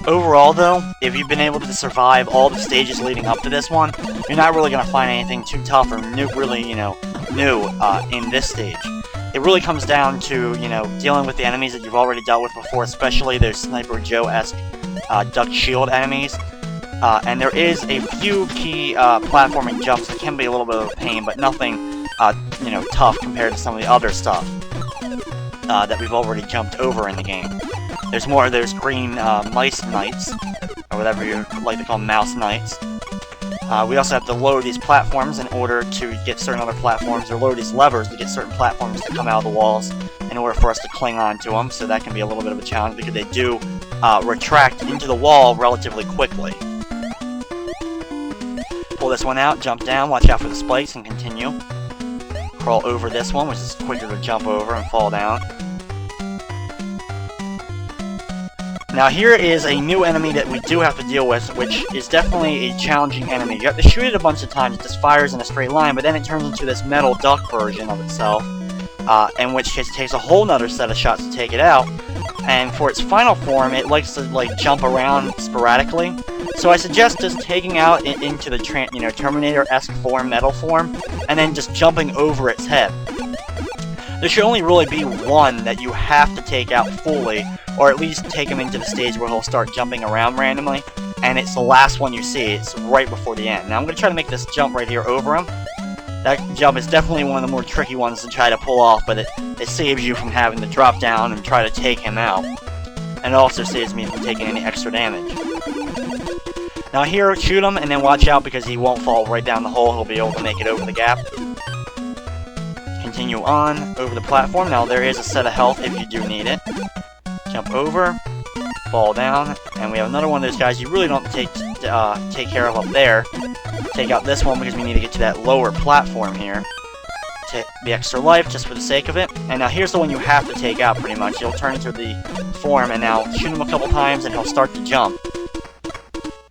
Overall, though, if you've been able to survive all the stages leading up to this one, you're not really going to find anything too tough or new in this stage. It really comes down to, dealing with the enemies that you've already dealt with before, especially those Sniper Joe-esque duck shield enemies. And there is a few key platforming jumps that can be a little bit of a pain, but nothing, tough compared to some of the other stuff that we've already jumped over in the game. There's more of those green mice knights, or whatever you like to call them, mouse knights. We also have to load these platforms in order to get certain other platforms, or load these levers to get certain platforms to come out of the walls in order for us to cling on to them, so that can be a little bit of a challenge because they do retract into the wall relatively quickly. Pull this one out, jump down, watch out for the spikes, and continue. Crawl over this one, which is quicker to jump over and fall down. Now here is a new enemy that we do have to deal with, which is definitely a challenging enemy. You have to shoot it a bunch of times, it just fires in a straight line, but then it turns into this metal duck version of itself, in which case it takes a whole nother set of shots to take it out. And for its final form, it likes to jump around sporadically. So I suggest just taking out into the Terminator-esque form, metal form, and then just jumping over its head. There should only really be one that you have to take out fully, or at least take him into the stage where he'll start jumping around randomly, and it's the last one you see. It's right before the end. Now I'm going to try to make this jump right here over him. That jump is definitely one of the more tricky ones to try to pull off, but it saves you from having to drop down and try to take him out. And it also saves me from taking any extra damage. Now here, shoot him, and then watch out because he won't fall right down the hole. He'll be able to make it over the gap. Continue on over the platform. Now there is a set of health if you do need it. Jump over, fall down, and we have another one of those guys you really don't take care of up there. Take out this one because we need to get to that lower platform here. Take the extra life just for the sake of it. And now here's the one you have to take out pretty much. He'll turn into the form, and now shoot him a couple times and he'll start to jump.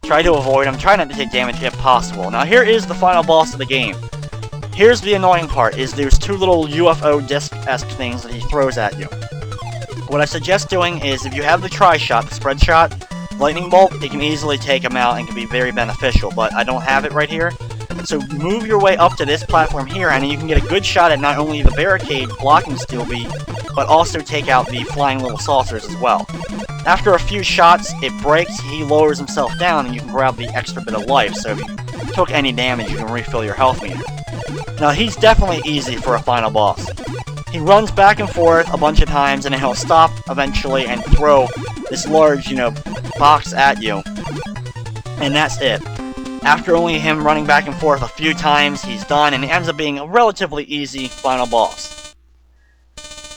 Try to avoid him. Try not to take damage if possible. Now here is the final boss of the game. Here's the annoying part, is there's two little UFO disc-esque things that he throws at you. What I suggest doing is, if you have the tri-shot, the spread shot, lightning bolt, it can easily take him out and can be very beneficial, but I don't have it right here. So move your way up to this platform here, and you can get a good shot at not only the barricade blocking Steel Beat, but also take out the flying little saucers as well. After a few shots, it breaks, he lowers himself down, and you can grab the extra bit of life, so if you took any damage, you can refill your health meter. Now he's definitely easy for a final boss. He runs back and forth a bunch of times, and then he'll stop eventually and throw this large, box at you. And that's it. After only him running back and forth a few times, he's done, and it ends up being a relatively easy final boss.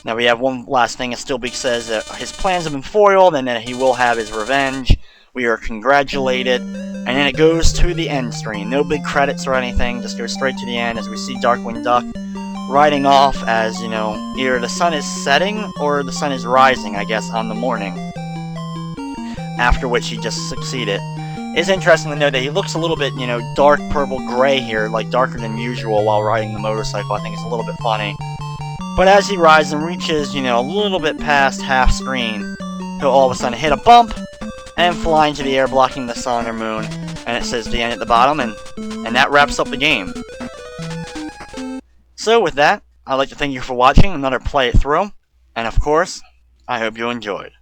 Now we have one last thing. Steelbeak says that his plans have been foiled, and that he will have his revenge. We are congratulated. And then it goes to the end screen. No big credits or anything, just goes straight to the end as we see Darkwing Duck riding off as, either the sun is setting or the sun is rising, I guess, on the morning. After which he just succeeded. It's interesting to note that he looks a little bit, dark purple gray here, like darker than usual while riding the motorcycle. I think it's a little bit funny. But as he rides and reaches, a little bit past half screen, he'll all of a sudden hit a bump and fly into the air, blocking the sun or moon. And it says the end at the bottom, and that wraps up the game. So with that, I'd like to thank you for watching another Play It Through, and of course, I hope you enjoyed.